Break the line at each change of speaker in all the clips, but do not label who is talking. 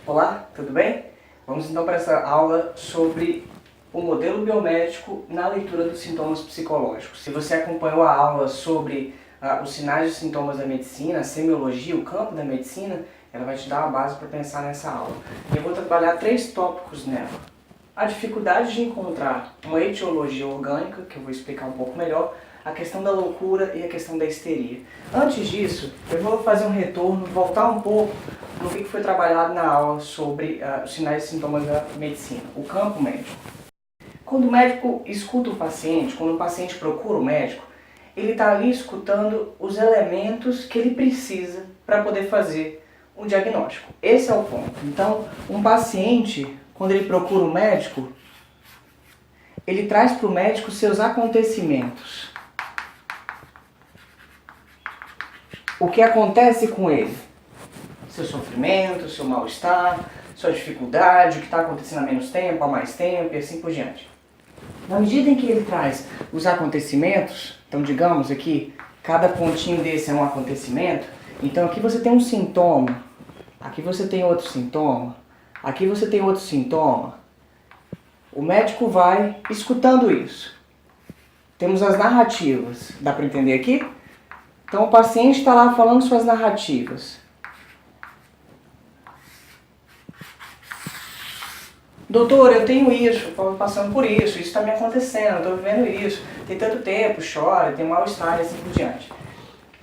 Olá, tudo bem? Vamos então para essa aula sobre o modelo biomédico na leitura dos sintomas psicológicos. Se você acompanhou a aula sobre os sinais e sintomas da medicina, a semiologia, o campo da medicina, ela vai te dar uma base para pensar nessa aula. Eu vou trabalhar 3 tópicos nela. A dificuldade de encontrar uma etiologia orgânica, que eu vou explicar um pouco melhor, a questão da loucura e a questão da histeria. Antes disso, eu vou fazer um retorno, voltar um pouco no que foi trabalhado na aula sobre os sinais e sintomas da medicina, o campo médico. Quando o médico escuta o paciente, quando o paciente procura o médico, ele está ali escutando os elementos que ele precisa para poder fazer o diagnóstico. Esse é o ponto. Então, um paciente, quando ele procura o médico, ele traz para o médico seus acontecimentos. O que acontece com ele? Seu sofrimento, seu mal-estar, sua dificuldade, o que está acontecendo há menos tempo, há mais tempo e assim por diante. Na medida em que ele traz os acontecimentos, então digamos aqui, cada pontinho desse é um acontecimento, então aqui você tem um sintoma, aqui você tem outro sintoma, aqui você tem outro sintoma. O médico vai escutando isso. Temos as narrativas, dá para entender aqui? Então o paciente está lá falando suas narrativas. Doutor, eu tenho isso, estou passando por isso está me acontecendo, estou vivendo isso, tem tanto tempo, chora, tem mal-estar e assim por diante.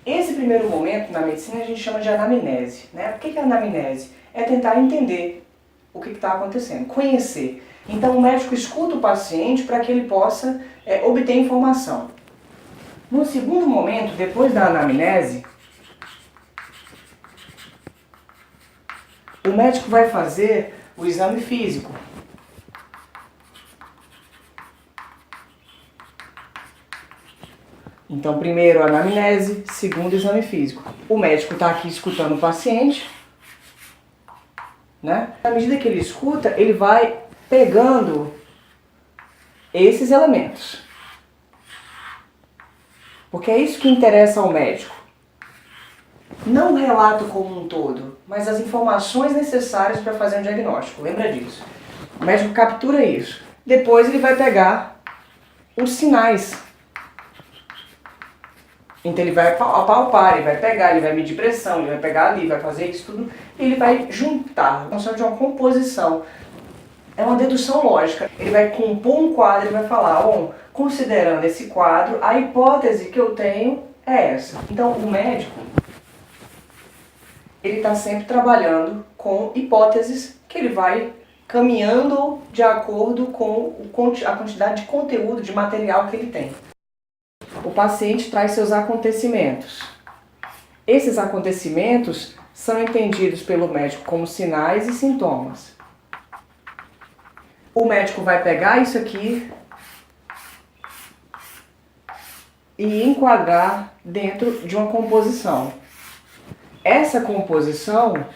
Esse primeiro momento na medicina a gente chama de anamnese. Né? O que é anamnese? É tentar entender o que está acontecendo, conhecer. Então o médico escuta o paciente para que ele possa obter informação. No segundo momento, depois da anamnese, o médico vai fazer o exame físico. Então, primeiro a anamnese, segundo o exame físico. O médico está aqui escutando o paciente, né? À medida que ele escuta, ele vai pegando esses elementos. Porque é isso que interessa ao médico. Não o relato como um todo, mas as informações necessárias para fazer um diagnóstico. Lembra disso. O médico captura isso. Depois ele vai pegar os sinais. Então ele vai apalpar, ele vai pegar, ele vai medir pressão, ele vai pegar ali, vai fazer isso tudo. E ele vai juntar, função de uma composição. É uma dedução lógica. Ele vai compor um quadro e vai falar, bom, considerando esse quadro, a hipótese que eu tenho é essa. Então o médico, ele está sempre trabalhando com hipóteses que ele vai caminhando de acordo com a quantidade de conteúdo, de material que ele tem. O paciente traz seus acontecimentos. Esses acontecimentos são entendidos pelo médico como sinais e sintomas. O médico vai pegar isso aqui e enquadrar dentro de uma composição. Essa composição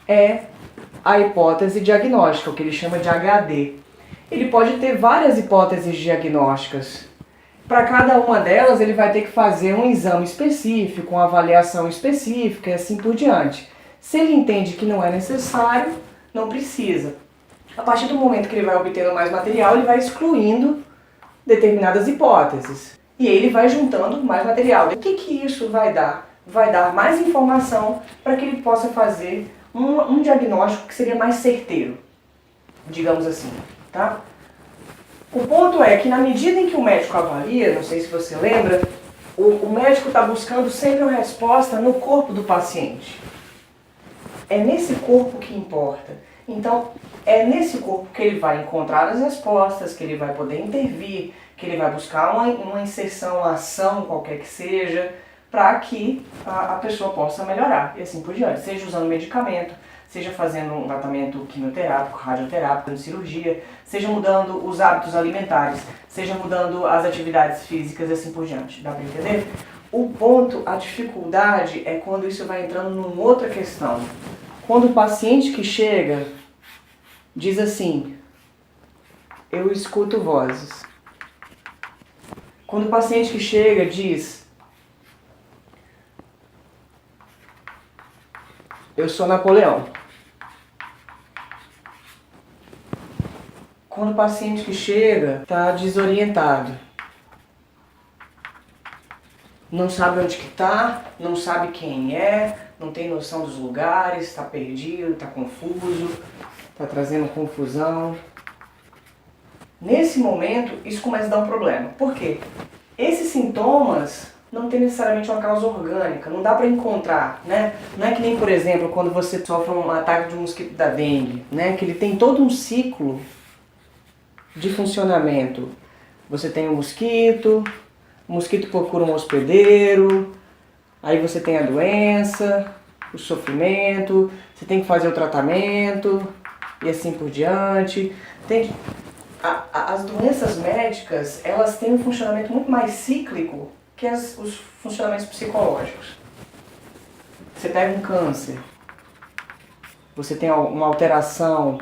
é a hipótese diagnóstica, o que ele chama de HD. Ele pode ter várias hipóteses diagnósticas. Para cada uma delas, ele vai ter que fazer um exame específico, uma avaliação específica e assim por diante. Se ele entende que não é necessário, não precisa. A partir do momento que ele vai obtendo mais material, ele vai excluindo determinadas hipóteses. E aí ele vai juntando mais material. O que isso vai dar? Vai dar mais informação para que ele possa fazer um diagnóstico que seria mais certeiro, digamos assim. Tá? O ponto é que na medida em que o médico avalia, não sei se você lembra, o médico está buscando sempre uma resposta no corpo do paciente. É nesse corpo que importa. Então, é nesse corpo que ele vai encontrar as respostas, que ele vai poder intervir, que ele vai buscar uma inserção, uma ação, qualquer que seja, para que a pessoa possa melhorar e assim por diante. Seja usando medicamento, seja fazendo um tratamento quimioterápico, radioterápico, cirurgia, seja mudando os hábitos alimentares, seja mudando as atividades físicas e assim por diante. Dá para entender? O ponto, a dificuldade é quando isso vai entrando numa outra questão. Quando o paciente que chega diz assim, eu escuto vozes. Quando o paciente que chega diz, Eu sou Napoleão. Quando o paciente que chega está desorientado, não sabe onde que está, não sabe quem é, não tem noção dos lugares, está perdido, está confuso, está trazendo confusão. Nesse momento, isso começa a dar um problema. Por quê? Esses sintomas não tem necessariamente uma causa orgânica, não dá para encontrar, né? Não é que nem, por exemplo, quando você sofre um ataque de um mosquito da dengue, né? Que ele tem todo um ciclo de funcionamento. Você tem o mosquito procura um hospedeiro, aí você tem a doença, o sofrimento, você tem que fazer o tratamento e assim por diante. As doenças médicas, elas têm um funcionamento muito mais cíclico que os funcionamentos psicológicos. Você pega um câncer, você tem uma alteração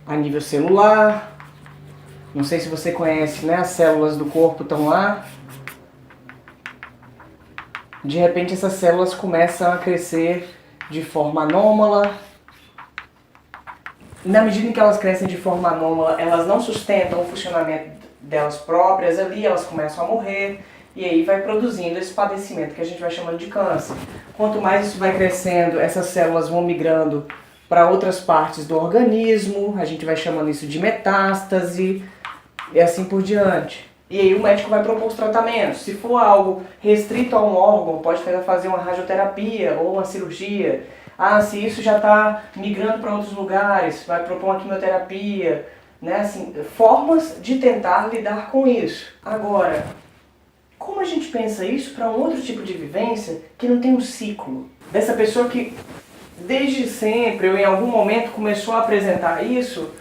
a nível celular, não sei se você conhece, né? As células do corpo estão lá. De repente essas células começam a crescer de forma anômala. E na medida em que elas crescem de forma anômala, elas não sustentam o funcionamento delas próprias ali, elas começam a morrer. E aí vai produzindo esse padecimento que a gente vai chamando de câncer. Quanto mais isso vai crescendo, essas células vão migrando para outras partes do organismo, a gente vai chamando isso de metástase. E assim por diante. E aí o médico vai propor os tratamentos. Se for algo restrito a um órgão, pode fazer uma radioterapia ou uma cirurgia. Se isso já está migrando para outros lugares, vai propor uma quimioterapia. Né? Assim, formas de tentar lidar com isso. Agora, como a gente pensa isso para um outro tipo de vivência que não tem um ciclo? Dessa pessoa que desde sempre ou em algum momento começou a apresentar isso,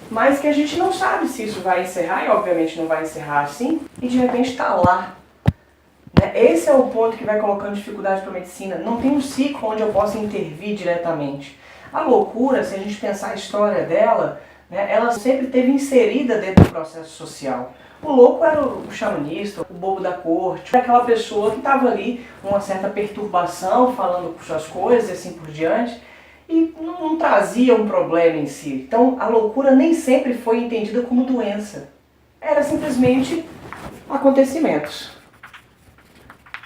mas que a gente não sabe se isso vai encerrar, e obviamente não vai encerrar assim, e de repente está lá. Né? Esse é o ponto que vai colocando dificuldade para a medicina. Não tem um ciclo onde eu possa intervir diretamente. A loucura, se a gente pensar a história dela, né, ela sempre esteve inserida dentro do processo social. O louco era o xamanista, o bobo da corte, era aquela pessoa que estava ali com uma certa perturbação, falando suas coisas e assim por diante, e não trazia um problema em si. Então a loucura nem sempre foi entendida como doença. Era simplesmente acontecimentos.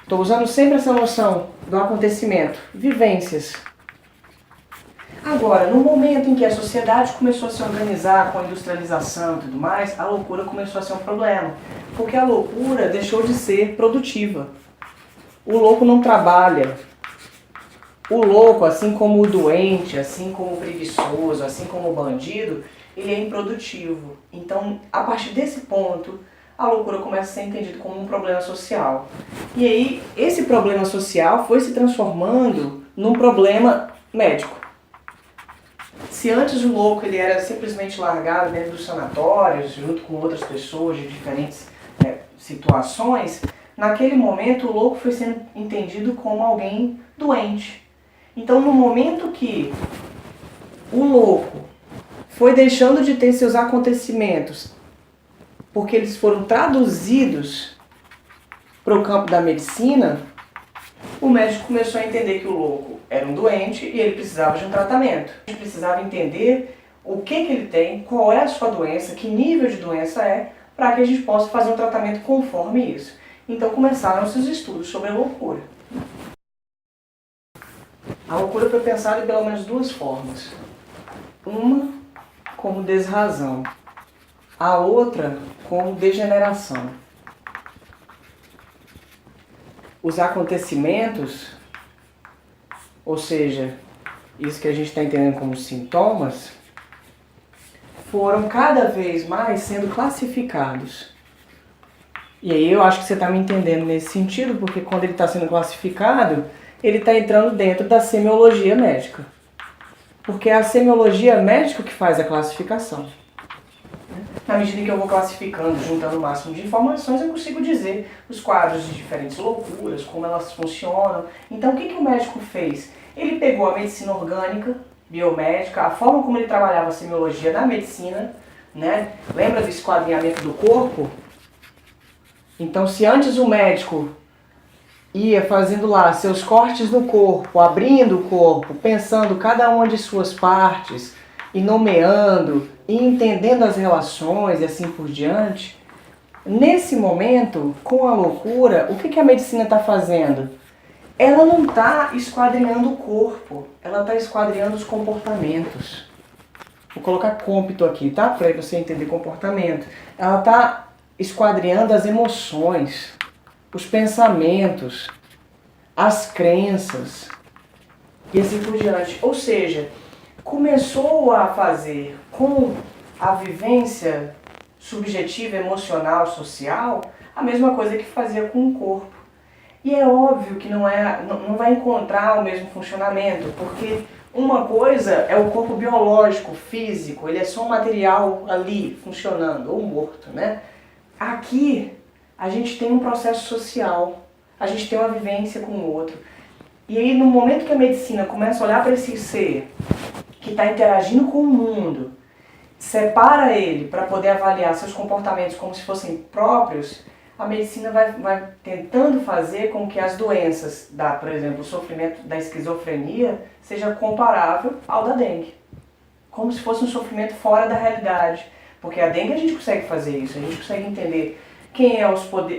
Estou usando sempre essa noção do acontecimento, vivências. Agora, no momento em que a sociedade começou a se organizar com a industrialização e tudo mais, a loucura começou a ser um problema. Porque a loucura deixou de ser produtiva. O louco não trabalha. O louco, assim como o doente, assim como o preguiçoso, assim como o bandido, ele é improdutivo. Então, a partir desse ponto, a loucura começa a ser entendida como um problema social. E aí, esse problema social foi se transformando num problema médico. Se antes o louco ele era simplesmente largado dentro dos sanatórios, junto com outras pessoas de diferentes situações, naquele momento o louco foi sendo entendido como alguém doente. Então, no momento que o louco foi deixando de ter seus acontecimentos, porque eles foram traduzidos para o campo da medicina, o médico começou a entender que o louco era um doente e ele precisava de um tratamento. Ele precisava entender o que ele tem, qual é a sua doença, que nível de doença é, para que a gente possa fazer um tratamento conforme isso. Então começaram-se os estudos sobre a loucura. A loucura foi pensada em pelo menos duas formas. Uma como desrazão, a outra como degeneração. Os acontecimentos, ou seja, isso que a gente está entendendo como sintomas, foram cada vez mais sendo classificados. E aí eu acho que você está me entendendo nesse sentido, porque quando ele está sendo classificado, ele está entrando dentro da semiologia médica. Porque é a semiologia médica que faz a classificação. Na medida em que eu vou classificando, juntando o máximo de informações, eu consigo dizer os quadros de diferentes loucuras, como elas funcionam. Então o que o médico fez? Ele pegou a medicina orgânica, biomédica, a forma como ele trabalhava a semiologia da medicina, né? Lembra do esquadrinhamento do corpo? Então se antes o médico ia fazendo lá seus cortes no corpo, abrindo o corpo, pensando cada uma de suas partes, e nomeando, e entendendo as relações e assim por diante, nesse momento, com a loucura, o que a medicina está fazendo? Ela não está esquadrinhando o corpo, ela está esquadrinhando os comportamentos. Vou colocar cômpito aqui, tá? Para você entender comportamento. Ela está esquadrinhando as emoções, os pensamentos, as crenças e assim por diante. Ou seja, começou a fazer com a vivência subjetiva, emocional, social, a mesma coisa que fazia com o corpo. E é óbvio que não vai encontrar o mesmo funcionamento, porque uma coisa é o corpo biológico, físico, ele é só um material ali funcionando, ou morto, né? Aqui a gente tem um processo social, a gente tem uma vivência com o outro. E aí no momento que a medicina começa a olhar para esse ser que está interagindo com o mundo, separa ele para poder avaliar seus comportamentos como se fossem próprios, a medicina vai tentando fazer com que as doenças, por exemplo, o sofrimento da esquizofrenia, seja comparável ao da dengue. Como se fosse um sofrimento fora da realidade. Porque a dengue a gente consegue fazer isso, a gente consegue entender quem é o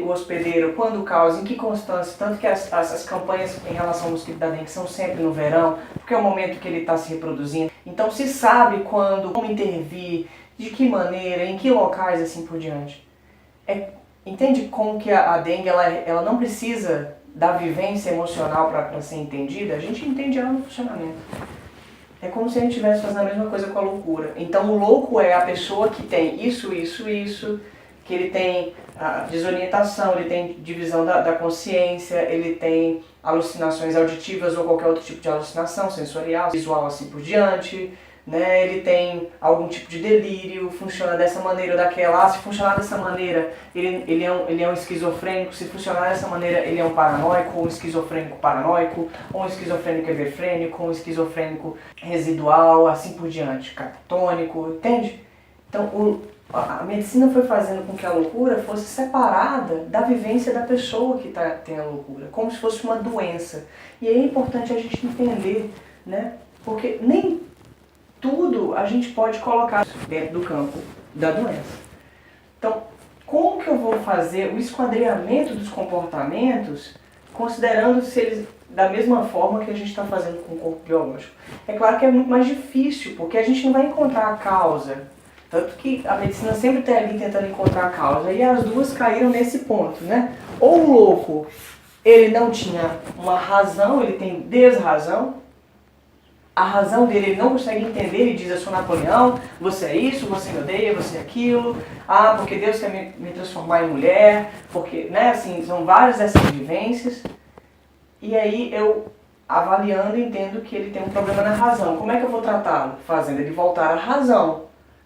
hospedeiro, quando causa, em que constância, tanto que as campanhas em relação ao mosquito da dengue são sempre no verão, porque é o momento que ele está se reproduzindo. Então se sabe quando, como intervir, de que maneira, em que locais, assim por diante. Entende como que a dengue ela não precisa da vivência emocional para ser entendida? A gente entende ela no funcionamento. É como se a gente estivesse fazendo a mesma coisa com a loucura. Então o louco é a pessoa que tem isso, que ele tem desorientação, ele tem divisão da consciência, ele tem alucinações auditivas ou qualquer outro tipo de alucinação sensorial, visual, assim por diante. Né, ele tem algum tipo de delírio, funciona dessa maneira ou daquela. Se funcionar dessa maneira, ele é um esquizofrênico. Se funcionar dessa maneira, ele é um paranoico, ou um esquizofrênico paranoico, ou um esquizofrênico everfrênico, ou um esquizofrênico residual, assim por diante, catatônico, entende? Então a medicina foi fazendo com que a loucura fosse separada da vivência da pessoa que tem a loucura, como se fosse uma doença. E aí é importante a gente entender, né? Porque nem tudo a gente pode colocar dentro do campo da doença. Então, como que eu vou fazer o esquadrinhamento dos comportamentos, considerando se eles da mesma forma que a gente está fazendo com o corpo biológico? É claro que é muito mais difícil, porque a gente não vai encontrar a causa. Tanto que a medicina sempre está ali tentando encontrar a causa, e as duas caíram nesse ponto, né? Ou o louco, ele não tinha uma razão, ele tem desrazão. A razão dele, ele não consegue entender, ele diz: eu sou Napoleão, você é isso, você me odeia, você é aquilo, porque Deus quer me transformar em mulher, porque, né, assim, são várias dessas vivências. E aí eu, avaliando, entendo que ele tem um problema na razão. Como é que eu vou tratá-lo? Fazendo ele voltar à razão,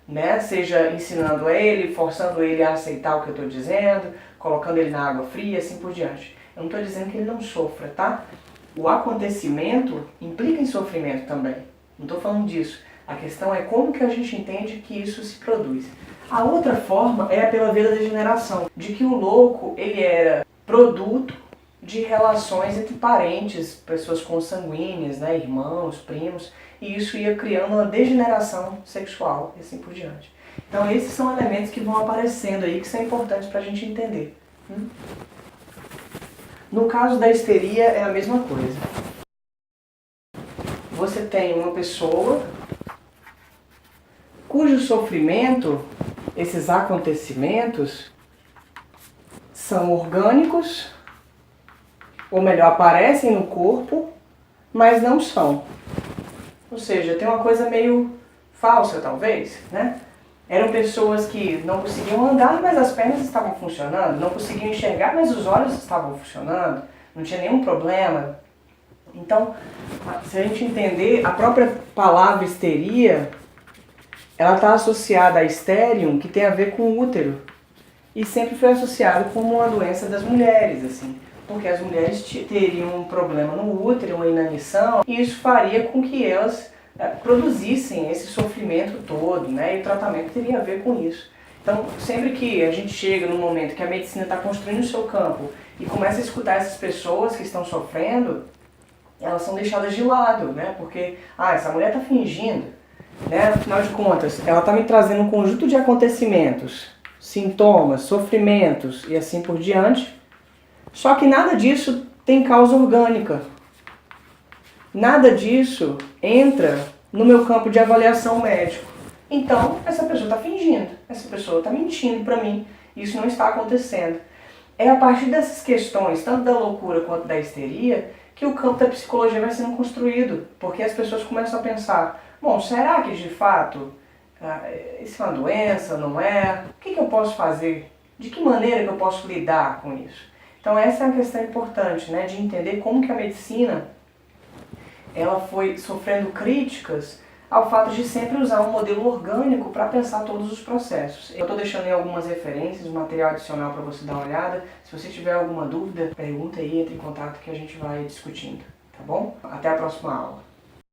né? Seja ensinando a ele, forçando ele a aceitar o que eu estou dizendo, colocando ele na água fria, assim por diante. Eu não estou dizendo que ele não sofra, tá? O acontecimento implica em sofrimento também. Não estou falando disso. A questão é como que a gente entende que isso se produz. A outra forma é pela via da degeneração, de que o louco ele era produto de relações entre parentes, pessoas consanguíneas, né, irmãos, primos, e isso ia criando uma degeneração sexual e assim por diante. Então esses são elementos que vão aparecendo aí que são importantes para a gente entender. No caso da histeria é a mesma coisa. Você tem uma pessoa cujo sofrimento, esses acontecimentos, são orgânicos, ou melhor, aparecem no corpo, mas não são. Ou seja, tem uma coisa meio falsa, talvez, né? Eram pessoas que não conseguiam andar, mas as pernas estavam funcionando, não conseguiam enxergar, mas os olhos estavam funcionando, não tinha nenhum problema. Então, se a gente entender, a própria palavra histeria, ela está associada a hysterium, que tem a ver com o útero, e sempre foi associado como uma doença das mulheres, assim, porque as mulheres teriam um problema no útero, uma inanição, e isso faria com que elas produzissem esse sofrimento todo, né? E o tratamento teria a ver com isso. Então, sempre que a gente chega num momento que a medicina está construindo o seu campo e começa a escutar essas pessoas que estão sofrendo, elas são deixadas de lado, né? Porque, essa mulher está fingindo, né? Afinal de contas, ela está me trazendo um conjunto de acontecimentos, sintomas, sofrimentos e assim por diante, só que nada disso tem causa orgânica. Nada disso entra no meu campo de avaliação médico. Então, essa pessoa está fingindo, essa pessoa está mentindo para mim, isso não está acontecendo. É a partir dessas questões, tanto da loucura quanto da histeria, que o campo da psicologia vai sendo construído, porque as pessoas começam a pensar, bom, será que de fato isso é uma doença, não é? O que eu posso fazer? De que maneira que eu posso lidar com isso? Então essa é uma questão importante, né, de entender como que a medicina ela foi sofrendo críticas ao fato de sempre usar um modelo orgânico para pensar todos os processos. Eu estou deixando aí algumas referências, um material adicional para você dar uma olhada. Se você tiver alguma dúvida, pergunta aí, entre em contato que a gente vai discutindo, tá bom? Até a próxima aula.